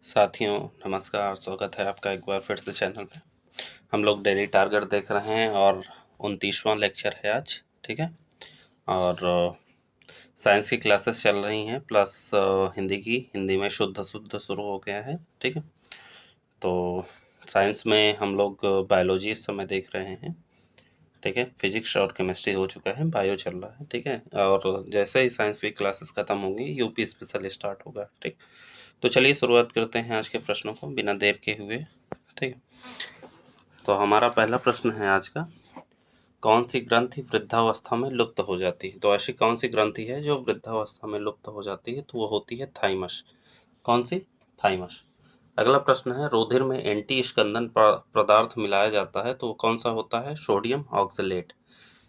साथियों नमस्कार, स्वागत है आपका एक बार फिर से चैनल पे। हम लोग डेली टारगेट देख रहे हैं और 29वां लेक्चर है आज, ठीक है। और साइंस की क्लासेस चल रही हैं प्लस हिंदी में शुद्ध शुरू हो गया है, ठीक है। तो साइंस में हम लोग बायोलॉजी इस समय देख रहे हैं, ठीक है। फिजिक्स और केमिस्ट्री हो चुका है, बायो चल रहा है, ठीक है। और जैसे ही साइंस की क्लासेस ख़त्म होंगी यूपी स्पेशल स्टार्ट होगा, ठीक। तो चलिए शुरुआत करते हैं आज के प्रश्नों को बिना देर के हुए, ठीक है। तो हमारा पहला प्रश्न है आज का, कौन सी ग्रंथि वृद्धावस्था में लुप्त हो जाती है। तो ऐसी कौन सी ग्रंथि है जो वृद्धावस्था में लुप्त हो जाती है, तो वो होती है थाइमस। कौन सी? थाइमस। अगला प्रश्न है, रुधिर में एंटी स्कंदन पदार्थ मिलाया जाता है तो वो कौन सा होता है? Sodium oxalate.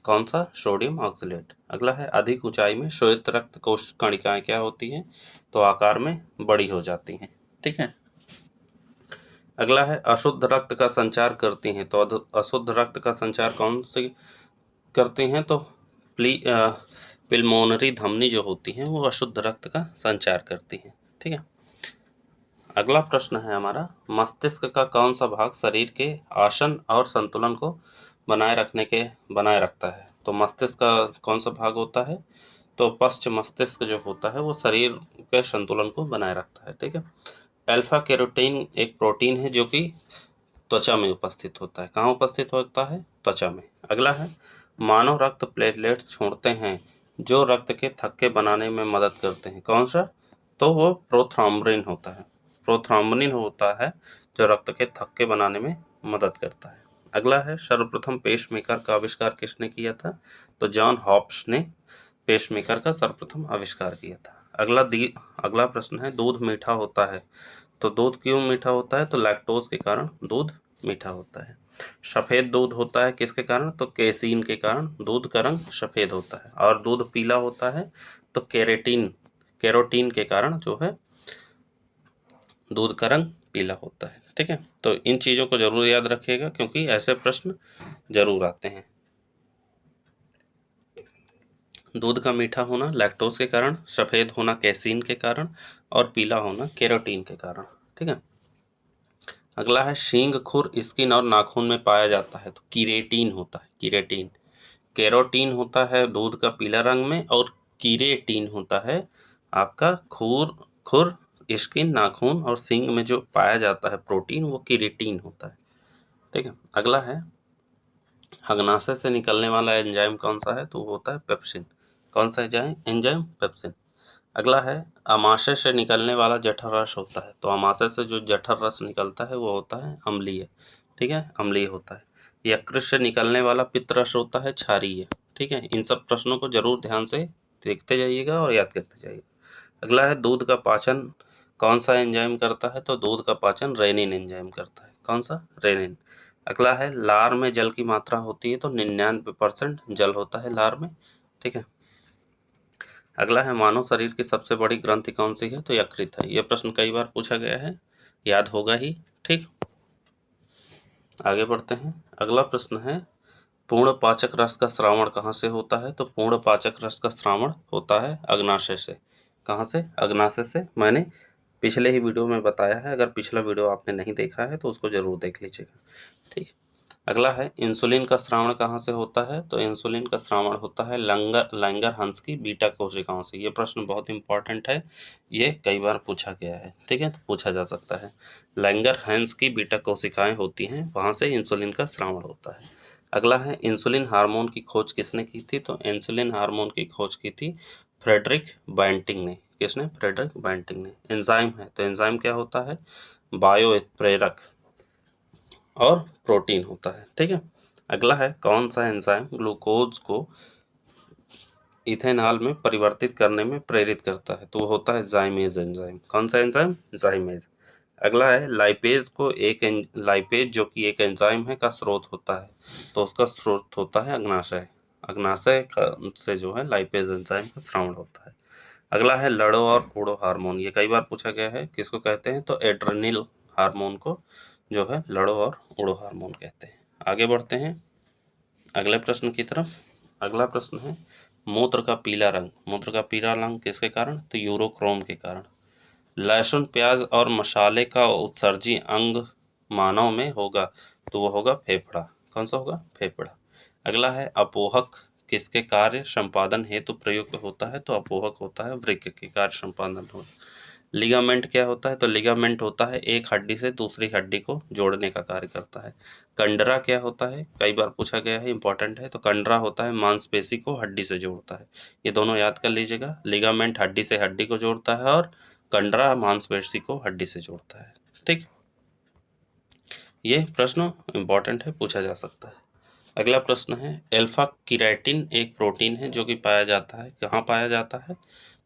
कौन सा? Sodium oxalate. अगला है, अधिक ऊंचाई में श्वेत रक्त कोश कणिकाएं क्या होती हैं? तो आकार में बड़ी हो जाती हैं, ठीक है। अगला है, अशुद्ध रक्त का संचार करती हैं तो अशुद्ध रक्त का संचार कौन सी करती हैं? तो पिल्मोनरी धमनी जो होती हैं वो अशुद्ध रक्त का संचार करती हैं, ठीक है। अगला प्रश्न है हमारा, मस्तिष्क का कौन सा भाग शरीर के आसन और संतुलन को बनाए रखता है? तो मस्तिष्क का कौन सा भाग होता है? तो पश्च मस्तिष्क जो होता है वो शरीर के संतुलन को बनाए रखता है, ठीक है। अल्फा कैरोटीन एक प्रोटीन है जो कि त्वचा में उपस्थित होता है। कहाँ उपस्थित होता है? त्वचा में। अगला है, मानव रक्त प्लेटलेट्स छोड़ते हैं जो रक्त के थक्के बनाने में मदद करते हैं। कौन सा? तो वो प्रोथ्रोम्बिन होता है। प्रोथ्रोम्बिन होता है जो रक्त के थक्के बनाने में मदद करता है। अगला है, सर्वप्रथम पेसमेकर का आविष्कार किसने किया था? तो जॉन हॉप्स ने पेसमेकर का सर्वप्रथम आविष्कार किया था। अगला प्रश्न है, दूध मीठा होता है तो दूध क्यों मीठा होता है? तो लैक्टोज के कारण दूध मीठा होता है। सफेद दूध होता है किसके कारण? तो केसीन के कारण दूध का रंग सफेद होता है। और दूध पीला होता है तो कैरोटीन के कारण जो है दूध का रंग पीला होता है, ठीक है। तो इन चीज़ों को जरूर याद रखिएगा क्योंकि ऐसे प्रश्न जरूर आते हैं। दूध का मीठा होना लैक्टोज के कारण, सफ़ेद होना कैसीन के कारण और पीला होना कैरोटीन के कारण, ठीक है। अगला है, सींग, खुर, स्किन और नाखून में पाया जाता है तो कीरेटिन होता है। कीरेटिन। कैरोटीन होता है दूध का पीला रंग में और कीरेटिन होता है आपका खुर, स्किन, नाखून और सींग में जो पाया जाता है प्रोटीन वो कीरेटिन होता है, ठीक है। अगला है, अग्नाशय से निकलने वाला एंजाइम कौन सा है? तो वो होता है पेप्सिन। कौन सा एंजाइम? पेप्सिन। अगला है, अमाशय से निकलने वाला जठर रस होता है तो अमाशय से जो जठर रस निकलता है वो होता है अम्लीय, ठीक है, अम्लीय होता है। यकृत से निकलने वाला पित्त रस होता है क्षारीय, ठीक है। इन सब प्रश्नों को जरूर ध्यान से देखते जाइएगा और याद करते जाइएगा। अगला है, दूध का पाचन कौन सा एंजाइम करता है? तो दूध का पाचन रेनिन एंजाइम करता है। कौन सा? रेनिन। अगला है, लार में जल की मात्रा होती है तो 99% जल होता है लार में, ठीक है। अगला है, मानव शरीर की सबसे बड़ी ग्रंथि कौन सी है? तो यकृत है। यह प्रश्न कई बार पूछा गया है, याद होगा ही, ठीक। आगे बढ़ते हैं। अगला प्रश्न है, पूर्ण पाचक रस का श्रावण कहाँ से होता है? तो पूर्ण पाचक रस का श्रावण होता है अग्नाशय से। कहाँ से? अग्नाशय से। मैंने पिछले ही वीडियो में बताया है, अगर पिछला वीडियो आपने नहीं देखा है तो उसको जरूर देख लीजिएगा, ठीक। अगला है, इंसुलिन का स्रावण कहाँ से होता है? तो इंसुलिन का स्रावण होता है लैंगरहंस की बीटा कोशिकाओं से। ये प्रश्न बहुत इंपॉर्टेंट है, ये कई बार पूछा गया है, ठीक है, तो पूछा जा सकता है। लैंगरहंस की बीटा कोशिकाएं होती हैं, वहाँ से इंसुलिन का स्रावण होता है। अगला है, इंसुलिन हार्मोन की खोज किसने की थी? तो इंसुलिन हार्मोन की खोज की थी फ्रेडरिक बैंटिंग ने। किसने? फ्रेडरिक बैंटिंग ने। एंजाइम है तो एंजाइम क्या होता है? बायो प्रेरक और प्रोटीन होता है, ठीक है। अगला है, कौन सा एंजाइम ग्लूकोज को इथेनॉल में परिवर्तित करने में प्रेरित करता है? तो वो होता है जाइमेज एंजाइम। कौन सा एंजाइम? जाइमेज। अगला है, लाइपेज जो कि एक एंजाइम है का स्रोत होता है तो उसका स्रोत होता है अग्नाशय। से जो है लाइपेज एंजाइम का स्रावण होता है। अगला है, लड़ो और उड़ो हार्मोन। ये कई बार पूछा गया है, किसको कहते हैं? तो एड्रेनल हार्मोन को जो है लड़ो और उड़ो हार्मोन कहते हैं। आगे बढ़ते हैं अगले प्रश्न की तरफ। अगला प्रश्न है, मूत्र का पीला रंग किसके कारण? तो यूरोक्रोम के कारण। लहसुन, प्याज और मसाले का उत्सर्जी अंग मानव में होगा तो वो होगा फेफड़ा। कौन सा होगा? फेफड़ा। अगला है अपोहक किसके कार्य संपादन हेतु प्रयुक्त होता है? तो अपोहक होता है वृक्क के कार्य संपादन हो। लिगामेंट क्या होता है? तो लिगामेंट होता है एक हड्डी से दूसरी हड्डी को जोड़ने का कार्य करता है। कंडरा क्या होता है? कई बार पूछा गया है, इंपॉर्टेंट है। तो कंडरा होता है मांसपेशी को हड्डी से जोड़ता है। ये दोनों याद कर लीजिएगा, लिगामेंट हड्डी से हड्डी को जोड़ता है और कंडरा मांसपेशी को हड्डी से जोड़ता है। ठीक, ये प्रश्न इंपॉर्टेंट है, पूछा जा सकता है। अगला प्रश्न है अल्फा किरेटिन एक प्रोटीन है जो कि पाया जाता है, कहाँ पाया जाता है?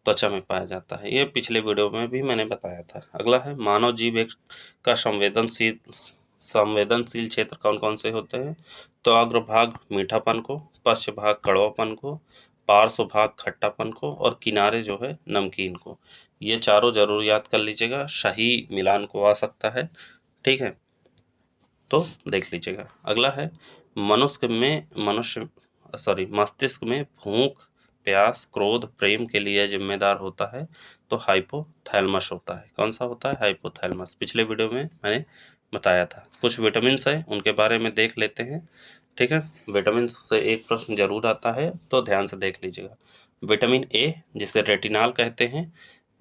त्वचा में पाया जाता है। ये पिछले वीडियो में भी मैंने बताया था। अगला है मानव जीव एक का संवेदनशील क्षेत्र कौन कौन से होते हैं? तो अग्रभाग मीठापन को, पश्च भाग कड़वापन को, पार्श्व भाग खट्टापन को और किनारे जो है नमकीन को। ये चारों जरूर याद कर लीजिएगा, सही मिलान को आ सकता है। ठीक है, तो देख लीजिएगा। अगला है मस्तिष्क में भूख, प्यास, क्रोध, प्रेम के लिए जिम्मेदार होता है तो हाइपोथैलेमस होता है। कौन सा होता है? हाइपोथैलेमस। पिछले वीडियो में मैंने बताया था। कुछ विटामिन है उनके बारे में देख लेते हैं। ठीक है, विटामिन से एक प्रश्न जरूर आता है तो ध्यान से देख लीजिएगा। विटामिन ए जिसे रेटिनॉल कहते हैं,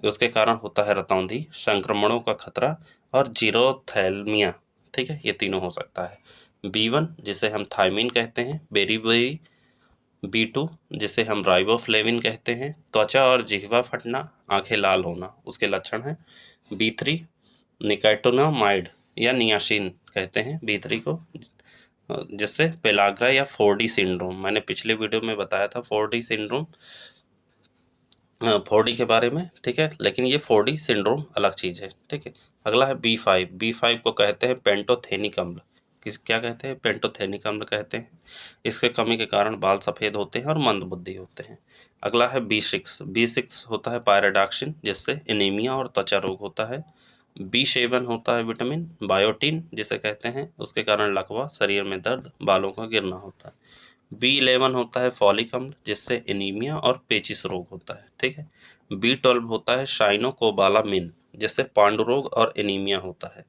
उसके कारण होता है रतौंधी, संक्रमणों का खतरा और जीरोथैल्मिया। ठीक है, ये तीनों हो सकता है। B1 जिसे हम थायमिन कहते हैं, बेरीबेरी। B2 जिसे हम राइबोफ्लेविन कहते हैं, त्वचा और जिह्वा फटना, आंखें लाल होना उसके लक्षण हैं। B3 निकोटिनामाइड या नियासिन कहते हैं B3 को, जिससे पेलाग्रा या 4D सिंड्रोम, मैंने पिछले वीडियो में बताया था 4D सिंड्रोम, 4D के बारे में। ठीक है, लेकिन ये 4D सिंड्रोम अलग चीज़ है। ठीक है, अगला है B5 को कहते हैं पेंटोथेनिक अम्ल। क्या कहते हैं? पेंटोथेनिक अम्ल कहते हैं। इसके कमी के कारण बाल सफ़ेद होते हैं और मंदबुद्धि होते हैं। अगला है B6 होता है पायरोडॉक्सिन, जिससे एनीमिया और त्वचा रोग होता है। B7 होता है विटामिन बायोटिन जिसे कहते हैं, उसके कारण लकवा, शरीर में दर्द, बालों का गिरना होता है। B11 होता है फॉलिक अम्ल, जिससे एनीमिया और पेचिस रोग होता है। ठीक है, B12 होता है साइनोकोबालामिन, जिससे पांडु रोग और एनीमिया होता है।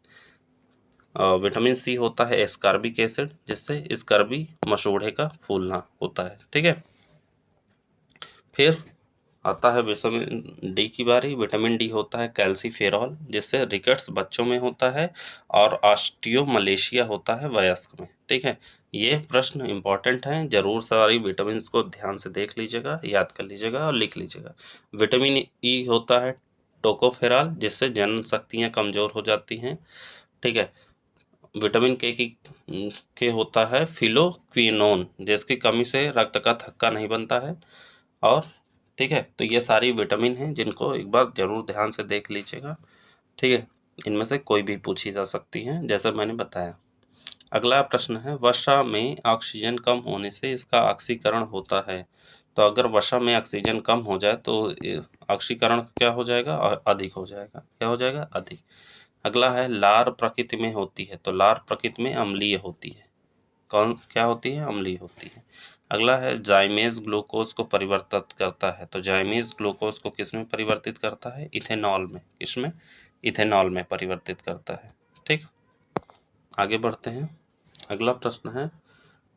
विटामिन सी होता है एस्कॉर्बिक एसिड, जिससे स्कर्बी, मसूड़े का फूलना होता है। ठीक है, फिर आता है विटामिन डी की बारी। विटामिन डी होता है कैल्सीफेरॉल, जिससे रिकेट्स बच्चों में होता है और ऑस्टियोमलेशिया होता है वयस्क में। ठीक है, ये प्रश्न इंपॉर्टेंट हैं, जरूर सारी विटामिन को ध्यान से देख लीजिएगा, याद कर लीजिएगा और लिख लीजिएगा। विटामिन ई होता है टोकोफेरॉल, जिससे जन शक्तियाँ कमज़ोर हो जाती हैं। ठीक है, विटामिन के होता है फिलोक्विनोन, जिसकी कमी से रक्त का थक्का नहीं बनता है। और ठीक है, तो ये सारी विटामिन हैं जिनको एक बार जरूर ध्यान से देख लीजिएगा। ठीक है, इनमें से कोई भी पूछी जा सकती हैं जैसा मैंने बताया। अगला प्रश्न है वर्षा में ऑक्सीजन कम होने से इसका ऑक्सीकरण होता है। तो अगर वर्षा में ऑक्सीजन कम हो जाए तो ऑक्सीकरण क्या हो जाएगा? अधिक हो जाएगा। क्या हो जाएगा? अधिक। अगला है लार प्रकृति में होती है, तो लार प्रकृति में अम्लीय होती है। कौन क्या होती है? अम्लीय होती है। अगला है जाइमेज ग्लूकोज को परिवर्तित करता है, तो जाइमेज ग्लूकोज को किस में परिवर्तित करता है? इथेनॉल में। किसमें? इथेनॉल में परिवर्तित करता है। ठीक, आगे बढ़ते हैं। अगला प्रश्न है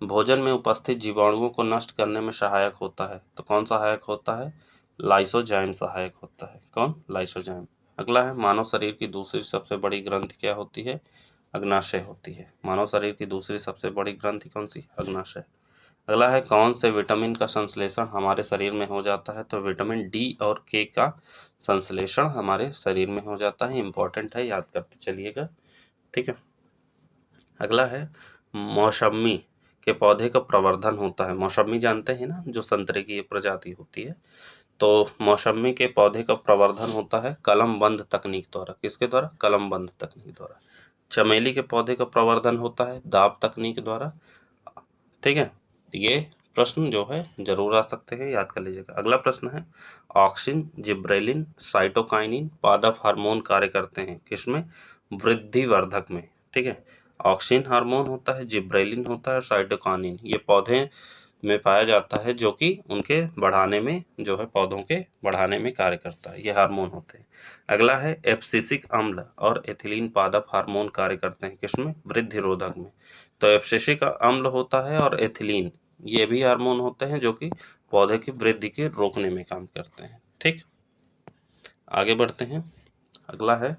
भोजन में उपस्थित जीवाणुओं को नष्ट करने में सहायक होता है, तो कौन सहायक होता है? लाइसोजाइम सहायक होता है। कौन? लाइसोजाइम। अगला है मानव शरीर की दूसरी सबसे बड़ी ग्रंथि क्या होती है? अग्नाशय होती है। मानव शरीर की दूसरी सबसे बड़ी ग्रंथि कौन सी? अग्नाशय। अगला है कौन से विटामिन का संश्लेषण हमारे शरीर में हो जाता है? तो विटामिन डी और के का संश्लेषण हमारे शरीर में हो जाता है। इंपॉर्टेंट है, याद करते चलिएगा। ठीक है, अगला है मौसमी के पौधे का प्रवर्धन होता है। मौसमी जानते हैं ना, जो संतरे की एक प्रजाति होती है। तो मौसमी के पौधे का प्रवर्धन होता है कलमबंद तकनीक द्वारा। किसके द्वारा? कलमबंद तकनीक द्वारा। चमेली के पौधे का प्रवर्धन होता है दाब तकनीक द्वारा। ठीक है, ये प्रश्न जो है जरूर आ सकते हैं, याद कर लीजिएगा। अगला प्रश्न है ऑक्सिन, जिब्रेलिन, साइटोकाइनिन, पादप हार्मोन कार्य करते हैं किसमें? वृद्धिवर्धक में। ठीक है, ऑक्सिन हार्मोन होता है, जिब्रेलिन होता है, साइटोकाइनिन। ये पौधे में पाया जाता है, जो कि उनके बढ़ाने में जो है पौधों के बढ़ाने में कार्य करता है। ये हार्मोन होते हैं। अगला है एब्सिसिक अम्ल और एथिलीन पादप हार्मोन कार्य करते हैं किसमें? वृद्धि रोधक में। तो एब्सिसिक अम्ल होता है और एथिलीन, ये भी हार्मोन होते हैं जो कि पौधे की वृद्धि के रोकने में काम करते हैं। ठीक, आगे बढ़ते हैं। अगला है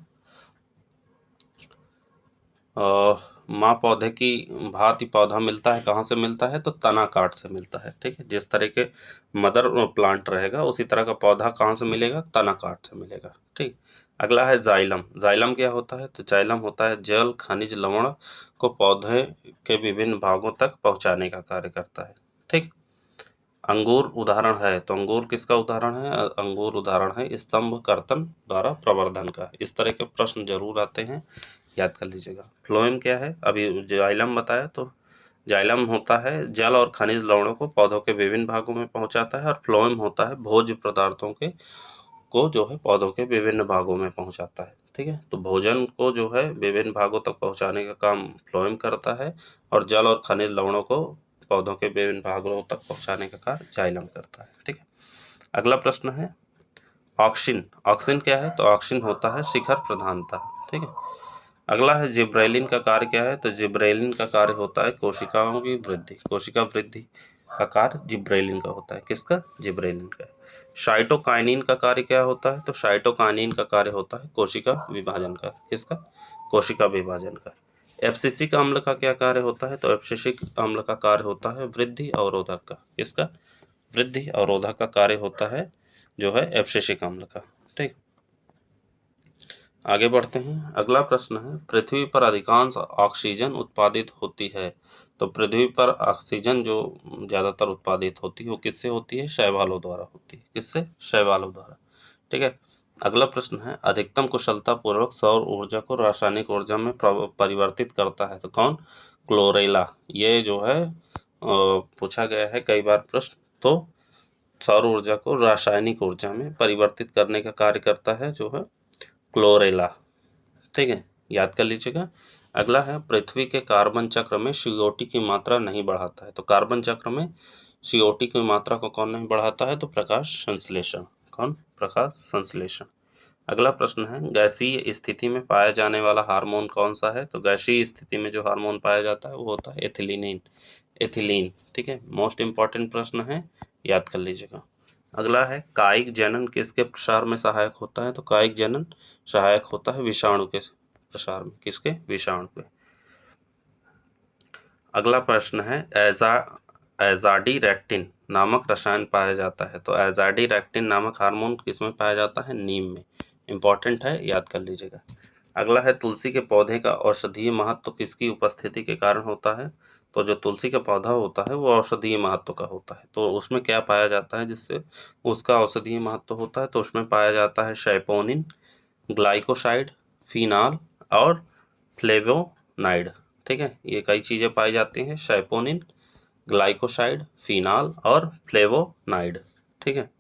माँ पौधे की भांति पौधा मिलता है, कहाँ से मिलता है? तो तना काट से मिलता है। ठीक है, जिस तरह के मदर प्लांट रहेगा उसी तरह का पौधा कहाँ से मिलेगा? तना काट से मिलेगा। ठीक, अगला है जाइलम। जाइलम क्या होता है? तो जाइलम होता है जल खनिज लवण को पौधे के विभिन्न भागों तक पहुंचाने का कार्य करता है। ठीक, अंगूर उदाहरण है, तो अंगूर किसका उदाहरण है? अंगूर उदाहरण है स्तंभ कर्तन द्वारा प्रवर्धन का। इस तरह के प्रश्न जरूर आते हैं, याद कर लीजिएगा। फ्लोएम क्या है? अभी जाइलम बताया, तो जाइलम होता है जल और खनिज लवणों को पौधों के विभिन्न भागों में पहुंचाता है, और फ्लोएम होता है भोज्य पदार्थों के को जो है पौधों के विभिन्न भागों में पहुंचाता है। ठीक है, तो भोजन को जो है विभिन्न भागों तक पहुंचाने का काम फ्लोएम करता है, और जल और खनिज लवणों को पौधों के विभिन्न भागों तक पहुंचाने का कार्य जाइलम करता है। ठीक है, अगला प्रश्न है ऑक्सिन। ऑक्सिन क्या है? तो ऑक्सिन होता है शिखर प्रधानता। ठीक है, अगला है जिब्रेलिन का कार्य क्या है? तो जिब्रेलिन का कार्य होता है कोशिकाओं की वृद्धि। कोशिका वृद्धि का कार्य जिब्रेलिन का होता है। किसका? जिब्रेलिन का। साइटोकाइनिन का कार्य क्या होता है? तो साइटोकाइनिन का कार्य होता है कोशिका विभाजन का। किसका? कोशिका विभाजन का। एब्सिसिक अम्ल का क्या कार्य होता है? तो एब्सिसिक अम्ल का कार्य होता है वृद्धि अवरोधक का। किसका? वृद्धि अवरोधक का कार्य होता है जो है एब्सिसिक अम्ल का। ठीक, आगे बढ़ते हैं। अगला प्रश्न है पृथ्वी पर अधिकांश ऑक्सीजन उत्पादित होती है। तो पृथ्वी पर ऑक्सीजन जो ज़्यादातर उत्पादित होती है वो किससे होती है? शैवालों द्वारा होती है। किससे? शैवालों द्वारा। ठीक है, अगला प्रश्न है अधिकतम कुशलता पूर्वक सौर ऊर्जा को रासायनिक ऊर्जा में परिवर्तित करता है। तो कौन? क्लोरेला। ये जो है पूछा गया है कई बार प्रश्न। तो सौर ऊर्जा को रासायनिक ऊर्जा में परिवर्तित करने का कार्य करता है जो है क्लोरेला। ठीक है, याद कर लीजिएगा। अगला है पृथ्वी के कार्बन चक्र में CO2 की मात्रा नहीं बढ़ाता है। तो कार्बन चक्र में CO2 की मात्रा को कौन नहीं बढ़ाता है? तो प्रकाश संश्लेषण। कौन? प्रकाश संश्लेषण। अगला प्रश्न है गैसीय स्थिति में पाया जाने वाला हार्मोन कौन सा है? तो गैसीय स्थिति में जो हार्मोन पाया जाता है वो होता है एथिलीन। एथिलीन। ठीक है, मोस्ट इंपॉर्टेंट प्रश्न है, याद कर लीजिएगा। अगला है कायिक जनन किसके प्रसार में सहायक होता है? तो कायिक जनन सहायक होता है विषाणु के प्रसार में। किसके? विषाणु के। अगला प्रश्न है एजाडीरेक्टिन नामक रसायन पाया जाता है। तो एजाडीरेक्टिन नामक हार्मोन किसमें पाया जाता है? नीम में। इंपॉर्टेंट है, याद कर लीजिएगा। अगला है तुलसी के पौधे का औषधीय महत्व किसकी उपस्थिति के कारण होता है? तो जो तुलसी का पौधा होता है वो औषधीय महत्व का होता है। तो उसमें क्या पाया जाता है जिससे उसका औषधीय महत्व होता है? तो उसमें पाया जाता है सैपोनिन, ग्लाइकोसाइड, फिनाल और फ्लेवोनाइड। ठीक है, ये कई चीज़ें पाई जाती हैं, सैपोनिन, ग्लाइकोसाइड, फिनाल और फ्लेवोनाइड। ठीक है,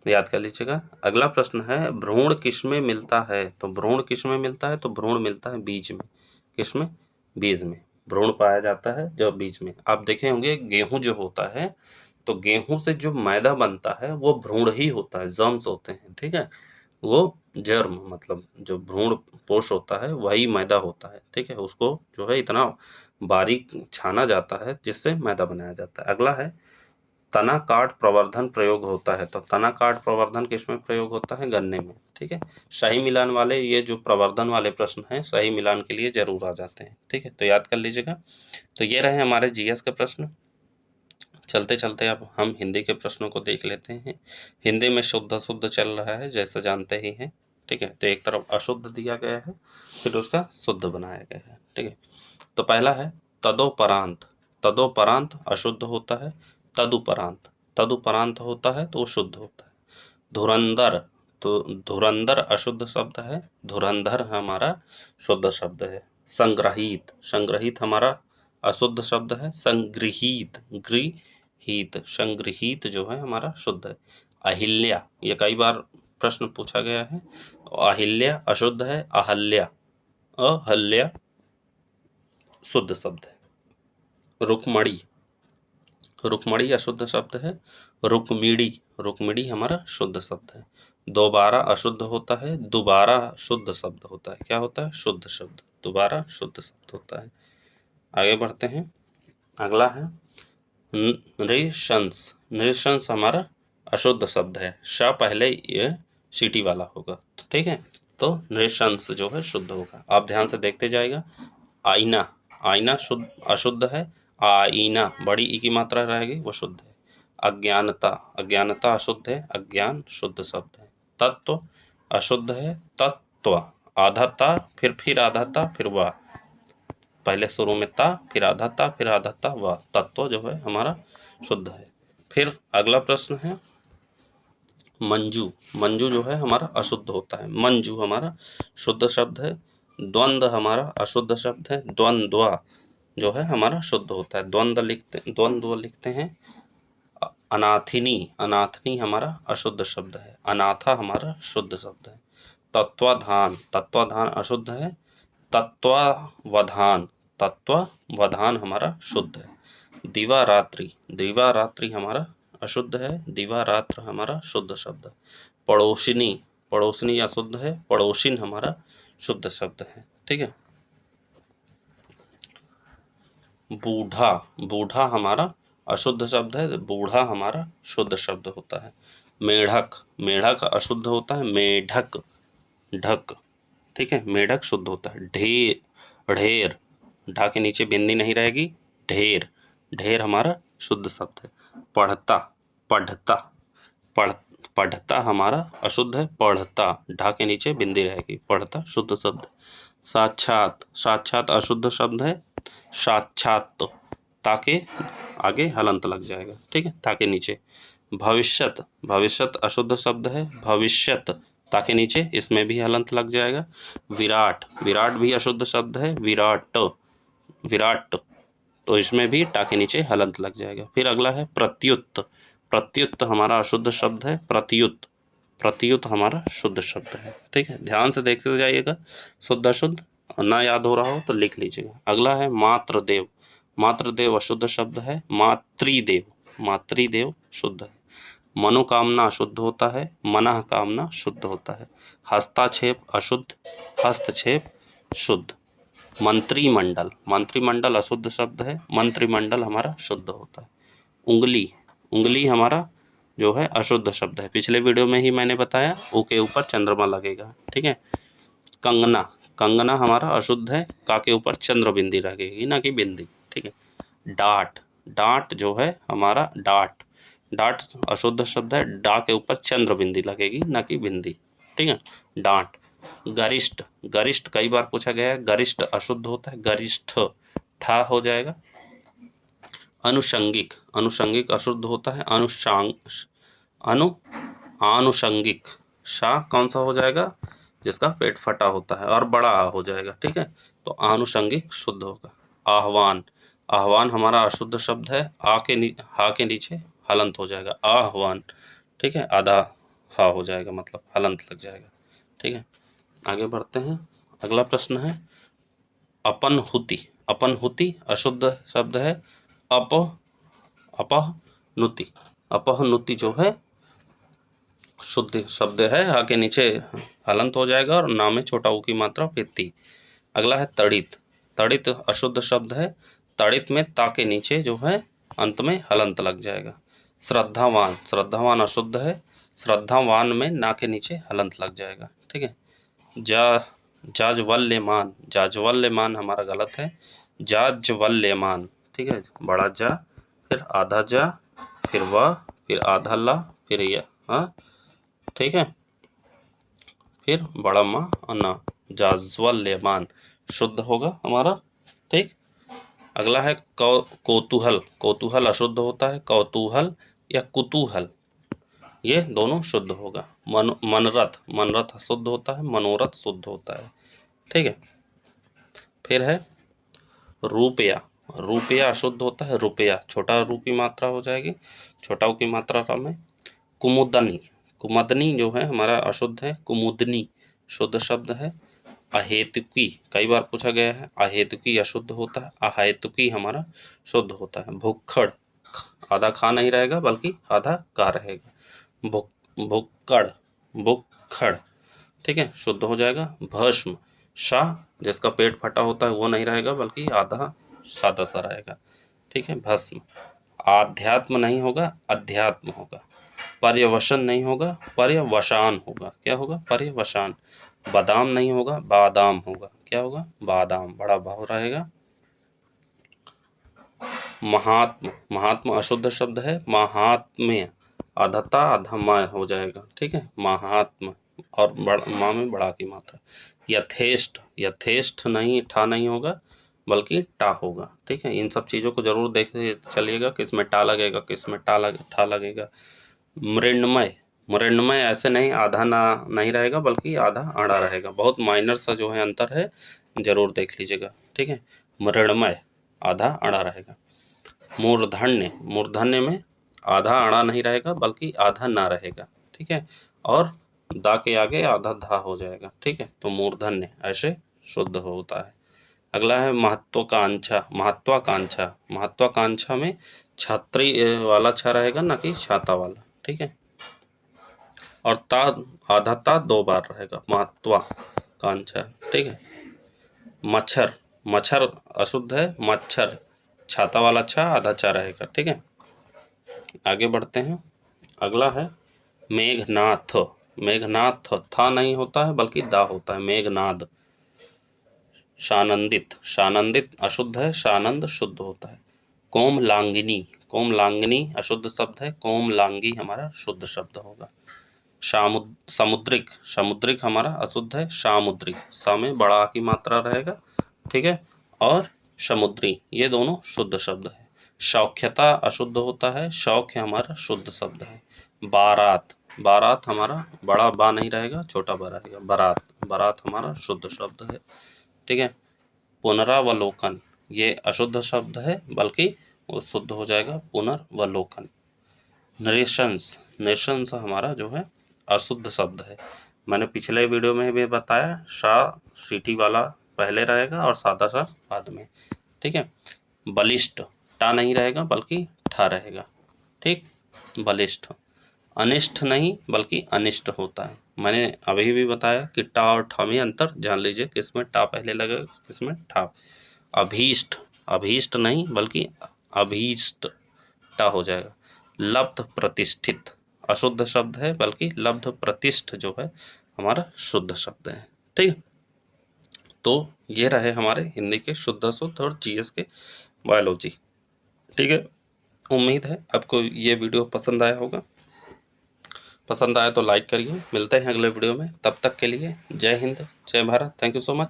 याद कर लीजिएगा। अगला प्रश्न है भ्रूण किसमें मिलता है? तो भ्रूण किसमें मिलता है? तो भ्रूण मिलता है बीज में। किसमें? बीज में भ्रूण पाया जाता है जो बीज में। आप देखे होंगे गेहूं जो होता है, तो गेहूं से जो मैदा बनता है वो भ्रूण ही होता है, जर्म्स होते हैं। ठीक है, वो जर्म मतलब जो भ्रूण पोष होता है वही मैदा होता है। ठीक है, उसको जो है इतना बारीक छाना जाता है जिससे मैदा बनाया जाता है। अगला है तना काट प्रवर्धन प्रयोग होता है। तो तना काट प्रवर्धन किसमें प्रयोग होता है? गन्ने में। ठीक है, सही मिलान वाले ये जो प्रवर्धन वाले प्रश्न हैं सही मिलान के लिए जरूर आ जाते हैं। ठीक है, तो याद कर लीजिएगा। तो ये रहे हमारे GS के प्रश्न। चलते चलते अब हम हिंदी के प्रश्नों को देख लेते हैं। हिंदी में शुद्ध शुद्ध चल रहा है जैसे जानते ही हैं। ठीक है, तो एक तरफ अशुद्ध दिया गया है फिर उसका शुद्ध बनाया गया है। ठीक है, तो पहला है तदोपरांत। तदोपरांत अशुद्ध होता है। तदुपरांत, तदुपरांत होता है तो वो शुद्ध होता है। धुरंधर, तो धुरंधर अशुद्ध शब्द है, धुरंधर हमारा शुद्ध शब्द है। संग्रहित, संग्रहित हमारा अशुद्ध शब्द है। संगृहीत, गृहीत, संगृहीत जो है हमारा शुद्ध है। अहिल्या, ये कई बार प्रश्न पूछा गया है। अहिल्या अशुद्ध है। अहल्या, अहल्या शुद्ध शब्द है। रुक्मणी, रुक्मणी अशुद्ध शब्द है। रुक्मिणी, रुक्मिणी हमारा शुद्ध शब्द है। दोबारा अशुद्ध होता है, दोबारा शुद्ध शब्द होता है। क्या होता है? शुद्ध शब्द। दोबारा शुद्ध शब्द होता है। आगे बढ़ते हैं। अगला है नृशंस। नृशंस हमारा अशुद्ध शब्द है। श पहले ये सीटी वाला होगा, ठीक है। तो नृशंस जो है शुद्ध होगा। आप ध्यान से देखते जाइएगा। आईना, आईना शुद्ध अशुद्ध है। आईना बड़ी ई की मात्रा रहेगी, वो शुद्ध है। अज्ञानता, अज्ञानता अशुद्ध है। अज्ञान शुद्ध शब्द है। तत्व अशुद्ध है। तत्व आधा ता, फिर आधा ता, फिर वाह। पहले शुरू में ता, फिर आधा ता, फिर आधा ता, वाह। तत्व जो है हमारा शुद्ध है। फिर अगला प्रश्न है मंजू। मंजू जो है हमारा अशुद्ध होता है। मंजू हमारा शुद्ध शब्द है। द्वंद्व हमारा अशुद्ध शब्द है। द्वंद्व जो है हमारा शुद्ध होता है। द्वंद्व लिखते हैं। अनाथिनी, अनाथनी हमारा अशुद्ध शब्द है। अनाथा हमारा शुद्ध शब्द है। तत्वाधान, तत्वाधान अशुद्ध है। तत्वावधान, तत्वावधान हमारा शुद्ध है। दिवारात्रि, दिवारात्रि हमारा अशुद्ध है। दिवारात्र हमारा शुद्ध शब्द है। पड़ोसिनी, पड़ोसिनी अशुद्ध है। पड़ोसिन हमारा शुद्ध शब्द है, ठीक है। बूढ़ा, बूढ़ा हमारा अशुद्ध शब्द है। बूढ़ा हमारा शुद्ध शब्द होता है। मेढक, मेढक अशुद्ध होता है। मेढक, ढक, ठीक है। मेढक शुद्ध होता है। ढेर, ढेर ढा के नीचे बिंदी नहीं रहेगी। ढेर, ढेर हमारा शुद्ध शब्द है। पढ़ता, पढ़ता, पढ़ता हमारा अशुद्ध है। पढ़ता ढा के नीचे बिंदी रहेगी। पढ़ता शुद्ध शब्द। साक्षात, साक्षात अशुद्ध शब्द है। साक्षात ताके आगे हलंत लग जाएगा, ठीक है, ताके नीचे। भविष्यत, भविष्यत अशुद्ध शब्द है। भविष्यत ताके नीचे, इसमें भी हलंत लग जाएगा। विराट, विराट भी अशुद्ध शब्द है। विराट, विराट तो इसमें भी टा के नीचे हलंत लग जाएगा। फिर अगला है प्रत्युत। प्रत्युत हमारा अशुद्ध शब्द है। प्रत्युत, प्रत्युत हमारा शुद्ध शब्द है, ठीक है। ध्यान से देखते जाइएगा। शुद्ध अशुद्ध ना याद हो रहा हो तो लिख लीजिएगा। अगला है मातृदेव। मातृदेव अशुद्ध शब्द है। मातृदेव, मातृदेव शुद्ध है। मनोकामना अशुद्ध होता है। मनः कामना शुद्ध होता है। हस्ताक्षेप अशुद्ध, हस्तक्षेप शुद्ध। मंत्रिमंडल, मंत्रिमंडल अशुद्ध शब्द है। मंत्रिमंडल हमारा शुद्ध होता है। उंगली, उंगली हमारा जो है अशुद्ध शब्द है। पिछले वीडियो में ही मैंने बताया, ऊ के ऊपर चंद्रमा लगेगा, ठीक है। कंगना, कंगना हमारा अशुद्ध है। का के ऊपर चंद्र बिंदी लगेगी, ना कि बिंदी, ठीक है। डाट, डाट जो है हमारा डाट, डाट अशुद्ध शब्द है। डा के ऊपर चंद्र बिंदी लगेगी, ना कि बिंदी, ठीक है। डांट। गरिष्ठ, गरिष्ठ कई बार पूछा गया है। गरिष्ठ अशुद्ध होता है। गरिष्ठ ठा हो जाएगा। अनुषंगिक, अनुषंगिक अशुद्ध होता है। आनुषंगिक शा कौन सा हो जाएगा? जिसका पेट फटा होता है और बड़ा आ हो जाएगा, ठीक है। तो आनुषंगिक शुद्ध होगा। आह्वान, आह्वान हमारा अशुद्ध शब्द है। हा के नीचे हलंत हो जाएगा। आह्वान, ठीक है। आधा हा हो जाएगा, मतलब हलंत लग जाएगा, ठीक है। आगे बढ़ते हैं। अगला प्रश्न है अपनहुति। अपनहुति अशुद्ध शब्द है। अपहनुति, अपहनुति जो है शुद्ध शब्द है। हा के नीचे हलंत हो जाएगा और नाम में छोटा ऊ की मात्रा फिर ती। अगला है तड़ित। तड़ित अशुद्ध शब्द है। तड़ित में ता के नीचे जो है अंत में हलंत लग जाएगा। श्रद्धावान, श्रद्धावान अशुद्ध है। श्रद्धावान में ना के नीचे हलंत लग जाएगा, ठीक है। जाज्वल्यमान, जाज्वल्यमान हमारा गलत है। जाज्वल्यमान, ठीक है। बड़ा जा, फिर आधा जा, फिर वह, फिर आधा ला, फिर यह, हाँ, ठीक है। फिर बड़ा माँ अन्ना। जाज्वल्यमान शुद्ध होगा हमारा, ठीक। अगला है कौतूहल। कौतूहल अशुद्ध होता है। कौतूहल या कुतूहल ये दोनों शुद्ध होगा। मनरथ, मनरथ अशुद्ध होता है। मनोरथ शुद्ध होता है, ठीक है। फिर है रुपया। रुपया अशुद्ध होता है। रुपया छोटा रू की मात्रा हो जाएगी, छोटा ऊ की मात्रा में। कुमुदनी, कुमुदनी जो है हमारा अशुद्ध है। कुमुदनी शुद्ध शब्द है। अहेतुकी कई बार पूछा गया है। अहेतुकी अशुद्ध होता है। अहेतुकी हमारा शुद्ध होता है। भुक्खड़, आधा खा नहीं रहेगा बल्कि आधा का रहेगा। भुक्कड़, भुक्खड़, ठीक है, शुद्ध हो जाएगा। भस्म, शाह जिसका पेट फटा होता है वो नहीं रहेगा बल्कि आधा सादा सा रहेगा, ठीक है, भस्म। आध्यात्म नहीं होगा, अध्यात्म होगा। पर्यवसन नहीं होगा, पर्यवसान होगा। क्या होगा? पर्यवसान। बादाम नहीं होगा, बादाम होगा। क्या होगा? बादाम, बड़ा भाव रहेगा। महात्म, महात्म अशुद्ध शब्द है। महात्म्य, अधता अधमय हो जाएगा, ठीक है, महात्म, और माँ में बड़ा की मात्रा। यथेष्ट, यथेष्ट नहीं, ठा नहीं होगा बल्कि टा होगा, ठीक है। इन सब चीज़ों को जरूर देखते चलिएगा, किस में टा लगेगा, किस में ठा लगेगा। मृण्मय, मृण्मय ऐसे नहीं, आधा ना नहीं रहेगा बल्कि आधा आड़ा रहेगा। बहुत माइनर सा जो है अंतर है, जरूर देख लीजिएगा, ठीक है। मृण्मय आधा आड़ा रहेगा। मूर्धन्य, मूर्धन्य में आधा आड़ा नहीं रहेगा बल्कि आधा ना रहेगा, ठीक है, और दा के आगे आधा धा हो जाएगा, ठीक है। तो मूर्धन्य ऐसे शुद्ध होता है। अगला है महत्वाकांक्षा, महत्वाकांक्षा, महत्वाकांक्षा में छात्री वाला छा रहेगा ना कि छाता वाला, ठीक है, और ता आधा ता 2 बार रहेगा, महत्वाकांक्षा, ठीक है। मच्छर, मच्छर अशुद्ध है, मच्छर छाता वाला छा आधा चा रहेगा, ठीक है। आगे बढ़ते हैं। अगला है मेघनाथ, मेघनाथ था नहीं होता है बल्कि दा होता है, मेघनाद। शानंदित, शानंदित अशुद्ध है, शानंद शुद्ध होता है। कोमलांगिनी, कोमलांगिनी अशुद्ध शब्द है, कोमलांगी हमारा शुद्ध शब्द होगा। समुद्रिक, समुद्रिक हमारा अशुद्ध है, सामुद्रिक, सा में बड़ा की मात्रा रहेगा, ठीक है, और समुद्री, ये दोनों शुद्ध शब्द है। शौख्यता अशुद्ध होता है, शौख्य हमारा शुद्ध शब्द है। बारात, बारात हमारा बड़ा बा नहीं रहेगा, छोटा बा रहेगा, बारात, बारात हमारा शुद्ध शब्द है, ठीक है। पुनरावलोकन, ये अशुद्ध शब्द है बल्कि वो शुद्ध हो जाएगा, पुनर्वलोकन। नरेशंस, नरेशंस हमारा जो है अशुद्ध शब्द है। मैंने पिछले वीडियो में भी बताया, शा सीटी वाला पहले रहेगा और सादा सा बाद में, ठीक है। बलिष्ठ, टा नहीं रहेगा बल्कि ठा रहेगा, ठीक, बलिष्ठ। अनिष्ठ नहीं बल्कि अनिष्ट होता है। मैंने अभी भी बताया कि टा और ठा में अंतर जान लीजिए, किसमें टा पहले लगेगा, किसमें ठा। अभीष्ट, अभीष्ट नहीं बल्कि अभीष्ट टा हो जाएगा। लब्ध प्रतिष्ठित अशुद्ध शब्द है बल्कि लब्ध प्रतिष्ठ जो है हमारा शुद्ध शब्द है, ठीक। तो ये रहे हमारे हिंदी के शुद्ध अशुद्ध और जीएस के बायोलॉजी, ठीक है। उम्मीद है आपको ये वीडियो पसंद आया होगा। पसंद आया तो लाइक करिए। मिलते हैं अगले वीडियो में, तब तक के लिए जय हिंद, जय Bharat. Thank you so much.